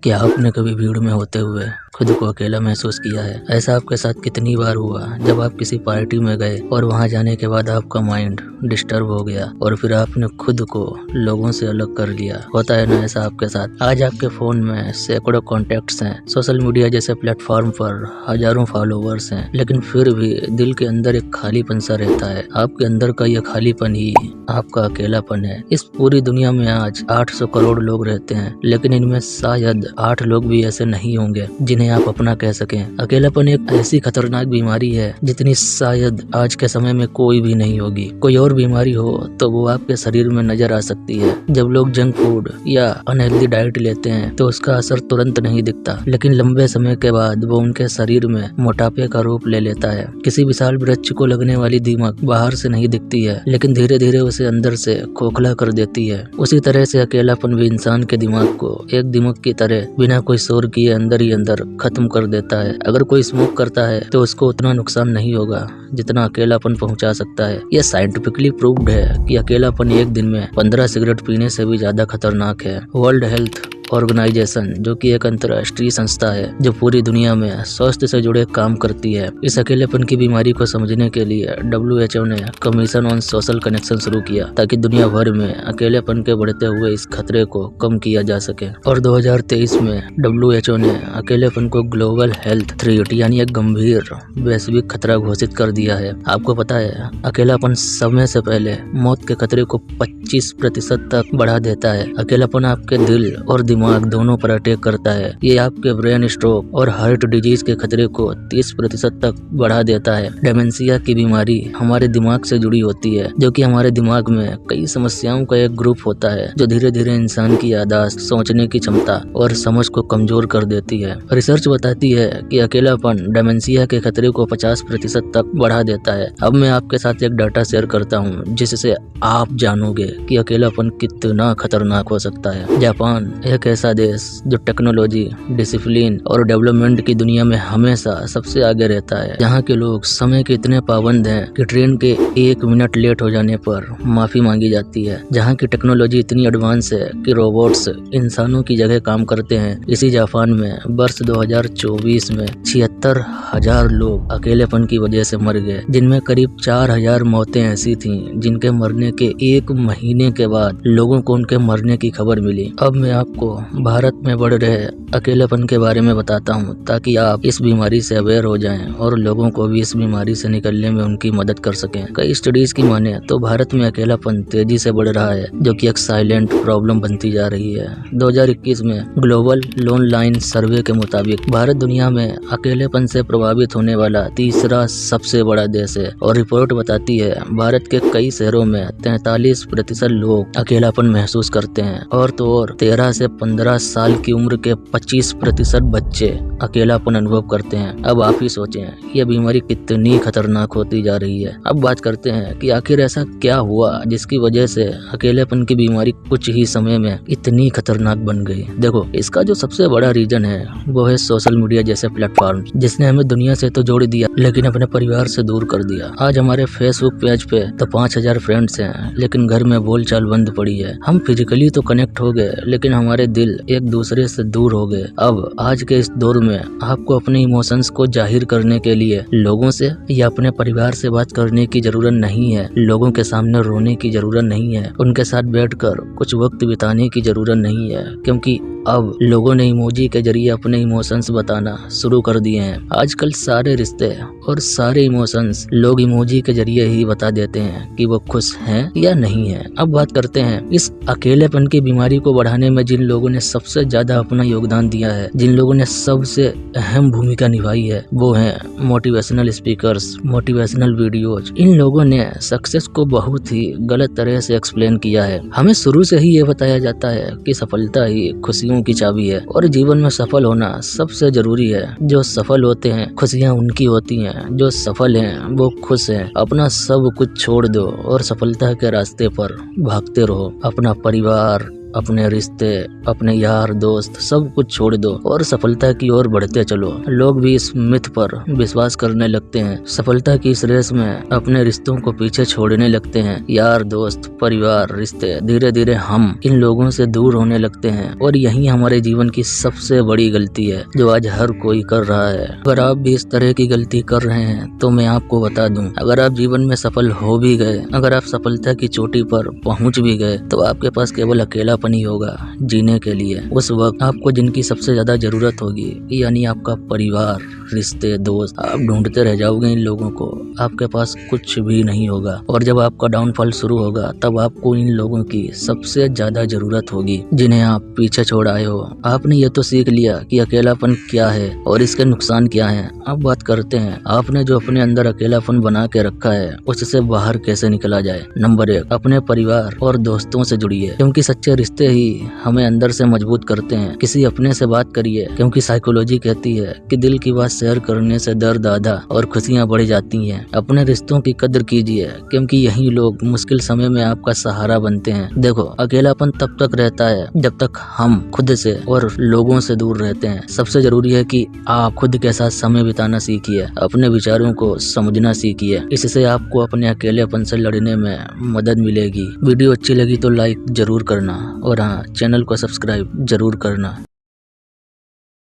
क्या आपने कभी भीड़ में होते हुए खुद को अकेला महसूस किया है? ऐसा आपके साथ कितनी बार हुआ जब आप किसी पार्टी में गए और वहां जाने के बाद आपका माइंड डिस्टर्ब हो गया और फिर आपने खुद को लोगों से अलग कर लिया। होता है ना ऐसा आपके साथ? आज आपके फोन में सैकड़ों कॉन्टेक्ट्स हैं, सोशल मीडिया जैसे प्लेटफॉर्म पर हजारों फॉलोवर्स हैं, लेकिन फिर भी दिल के अंदर एक खालीपन सा रहता है। आपके अंदर का यह खालीपन ही आपका अकेलापन है। इस पूरी दुनिया में आज 800 करोड़ लोग रहते हैं, लेकिन इनमें शायद 8 लोग भी ऐसे नहीं होंगे जिन्हें आप अपना कह सकें। अकेलापन एक ऐसी खतरनाक बीमारी है जितनी शायद आज के समय में कोई भी नहीं होगी। कोई और बीमारी हो तो वो आपके शरीर में नजर आ सकती है। जब लोग जंक फूड या अनहेल्दी डाइट लेते हैं तो उसका असर तुरंत नहीं दिखता, लेकिन लंबे समय के बाद वो उनके शरीर में मोटापे का रूप ले लेता है। किसी विशाल वृक्ष को लगने वाली दीमक बाहर से नहीं दिखती है, लेकिन धीरे धीरे उसे अंदर से खोखला कर देती है। उसी तरह से अकेलापन भी इंसान के दिमाग को एक दीमक की तरह बिना कोई शोर किए अंदर ही अंदर खत्म कर देता है। अगर कोई स्मोक करता है तो उसको उतना नुकसान नहीं होगा जितना अकेलापन पहुंचा सकता है। यह साइंटिफिकली प्रूव्ड है कि अकेलापन एक दिन में 15 सिगरेट पीने से भी ज्यादा खतरनाक है। वर्ल्ड हेल्थ ऑर्गेनाइजेशन, जो कि एक अंतर्राष्ट्रीय संस्था है जो पूरी दुनिया में स्वास्थ्य से जुड़े काम करती है, इस अकेलेपन की बीमारी को समझने के लिए WHO ने कमीशन ऑन सोशल कनेक्शन शुरू किया ताकि दुनिया भर में अकेलेपन के बढ़ते हुए इस खतरे को कम किया जा सके। और 2023 में WHO ने अकेलेपन को ग्लोबल हेल्थ थ्रेट यानी एक गंभीर वैश्विक खतरा घोषित कर दिया है। आपको पता है, अकेलापन समय से पहले मौत के खतरे को 25% तक बढ़ा देता है। अकेलापन आपके दिल और दिमाग दोनों पर अटैक करता है। ये आपके ब्रेन स्ट्रोक और हार्ट डिजीज के खतरे को 30% तक बढ़ा देता है। डेमेंशिया की बीमारी हमारे दिमाग से जुड़ी होती है, जो कि हमारे दिमाग में कई समस्याओं का एक ग्रुप होता है जो धीरे धीरे इंसान की याददाश्त, सोचने की क्षमता और समझ को कमजोर कर देती है। रिसर्च बताती है कि अकेलापन डेमेंशिया के खतरे को 50% तक बढ़ा देता है। अब मैं आपके साथ एक डाटा शेयर करता हूँ जिससे आप जानोगे कि अकेलापन कितना खतरनाक हो सकता है। जापान एक ऐसा देश जो टेक्नोलॉजी, डिसिप्लिन और डेवलपमेंट की दुनिया में हमेशा सबसे आगे रहता है। यहाँ के लोग समय के इतने पाबंद हैं कि ट्रेन के 1 मिनट लेट हो जाने पर माफी मांगी जाती है। जहाँ की टेक्नोलॉजी इतनी एडवांस है कि रोबोट्स इंसानों की जगह काम करते हैं। इसी जापान में वर्ष 2024 में 76,000 लोग अकेलेपन की वजह से मर गए, जिनमें करीब 4,000 मौतें ऐसी थीं जिनके मरने के 1 महीने के बाद लोगों को उनके मरने की खबर मिली। अब मैं आपको भारत में बढ़ रहे अकेलेपन के बारे में बताता हूं ताकि आप इस बीमारी से अवेयर हो जाएं और लोगों को भी इस बीमारी से निकलने में उनकी मदद कर सकें। कई स्टडीज की माने तो भारत में अकेलापन तेजी से बढ़ रहा है, जो कि एक साइलेंट प्रॉब्लम बनती जा रही है। 2021 में ग्लोबल लोन लाइन सर्वे के मुताबिक भारत दुनिया में अकेलेपन से प्रभावित होने वाला तीसरा सबसे बड़ा देश है और रिपोर्ट बताती है भारत के कई शहरों में 43% लोग अकेलापन महसूस करते हैं और तो और 13 से 15 साल की उम्र के 25% बच्चे अकेलापन अनुभव करते हैं। अब आप ही सोचें यह बीमारी कितनी खतरनाक होती जा रही है। अब बात करते हैं कि आखिर ऐसा क्या हुआ जिसकी वजह से अकेलेपन की बीमारी कुछ ही समय में इतनी खतरनाक बन गई। देखो, इसका जो सबसे बड़ा रीजन है वो है सोशल मीडिया जैसे प्लेटफॉर्म, जिसने हमें दुनिया से तो जोड़ दिया लेकिन अपने परिवार से दूर कर दिया। आज हमारे फेसबुक पेज पे तो 5,000 फ्रेंड्स हैं, लेकिन घर में बोलचाल बंद पड़ी है। हम फिजिकली तो कनेक्ट हो गए लेकिन हमारे दिल एक दूसरे से दूर हो गए। अब आज के इस दौर में आपको अपने इमोशंस को जाहिर करने के लिए लोगों से या अपने परिवार से बात करने की जरूरत नहीं है। लोगों के सामने रोने की जरूरत नहीं है। उनके साथ बैठकर कुछ वक्त बिताने की जरूरत नहीं है, क्योंकि अब लोगों ने इमोजी के जरिए अपने इमोशंस बताना शुरू कर दिए हैं। आजकल सारे रिश्ते और सारे इमोशंस लोग इमोजी के जरिए ही बता देते हैं कि वो खुश हैं या नहीं है। अब बात करते हैं इस अकेलेपन की बीमारी को बढ़ाने में जिन लोगों ने सबसे ज्यादा अपना योगदान दिया है, जिन लोगों ने सबसे अहम भूमिका निभाई है, वो हैं मोटिवेशनल स्पीकर्स, मोटिवेशनल वीडियोज। इन लोगों ने सक्सेस को बहुत ही गलत तरह से एक्सप्लेन किया है। हमें शुरू से ही ये बताया जाता है कि सफलता ही खुशियों की चाबी है और जीवन में सफल होना सबसे जरूरी है। जो सफल होते हैं खुशियाँ उनकी होती हैं, जो सफल हैं वो खुश हैं। अपना सब कुछ छोड़ दो और सफलता के रास्ते पर भागते रहो। अपना परिवार, अपने रिश्ते, अपने यार दोस्त सब कुछ छोड़ दो और सफलता की ओर बढ़ते चलो। लोग भी इस मिथ पर विश्वास करने लगते हैं। सफलता की इस रेस में अपने रिश्तों को पीछे छोड़ने लगते हैं। यार दोस्त, परिवार, रिश्ते, धीरे धीरे हम इन लोगों से दूर होने लगते हैं और यही हमारे जीवन की सबसे बड़ी गलती है जो आज हर कोई कर रहा है। अगर आप भी इस तरह की गलती कर रहे हैं तो मैं आपको बता दूं, अगर आप जीवन में सफल हो भी गए, अगर आप सफलता की चोटी पर पहुंच भी गए, तो आपके पास केवल अकेलापन ही होगा जीने के लिए। उस वक्त आपको जिनकी सबसे ज्यादा जरूरत होगी, यानी आपका परिवार, रिश्ते, दोस्त, आप ढूंढते रह जाओगे इन लोगों को। आपके पास कुछ भी नहीं होगा और जब आपका डाउनफॉल शुरू होगा तब आपको इन लोगों की सबसे ज्यादा जरूरत होगी जिन्हें आप पीछे छोड़ आए हो। आपने ये तो सीख लिया कि अकेलापन क्या है और इसके नुकसान क्या हैं। अब बात करते हैं आपने जो अपने अंदर अकेलापन बना के रखा है उससे बाहर कैसे निकला जाए। नंबर 1, अपने परिवार और दोस्तों से जुड़िए, क्योंकि सच्चे रिश्ते ही हमें अंदर से मजबूत करते हैं। किसी अपने से बात करिए, क्योंकि साइकोलॉजी कहती है कि दिल की बात शेयर करने से दर्द आधा और खुशियां बढ़ जाती हैं। अपने रिश्तों की कदर कीजिए, क्योंकि यही लोग मुश्किल समय में आपका सहारा बनते हैं। देखो, अकेलापन तब तक रहता है जब तक हम खुद से और लोगों से दूर रहते हैं। सबसे जरूरी है कि आप खुद के साथ समय बिताना सीखिए, अपने विचारों को समझना सीखिए। इससे आपको अपने अकेलेपन से लड़ने में मदद मिलेगी। वीडियो अच्छी लगी तो लाइक जरूर करना और हाँ, चैनल को सब्सक्राइब जरूर करना।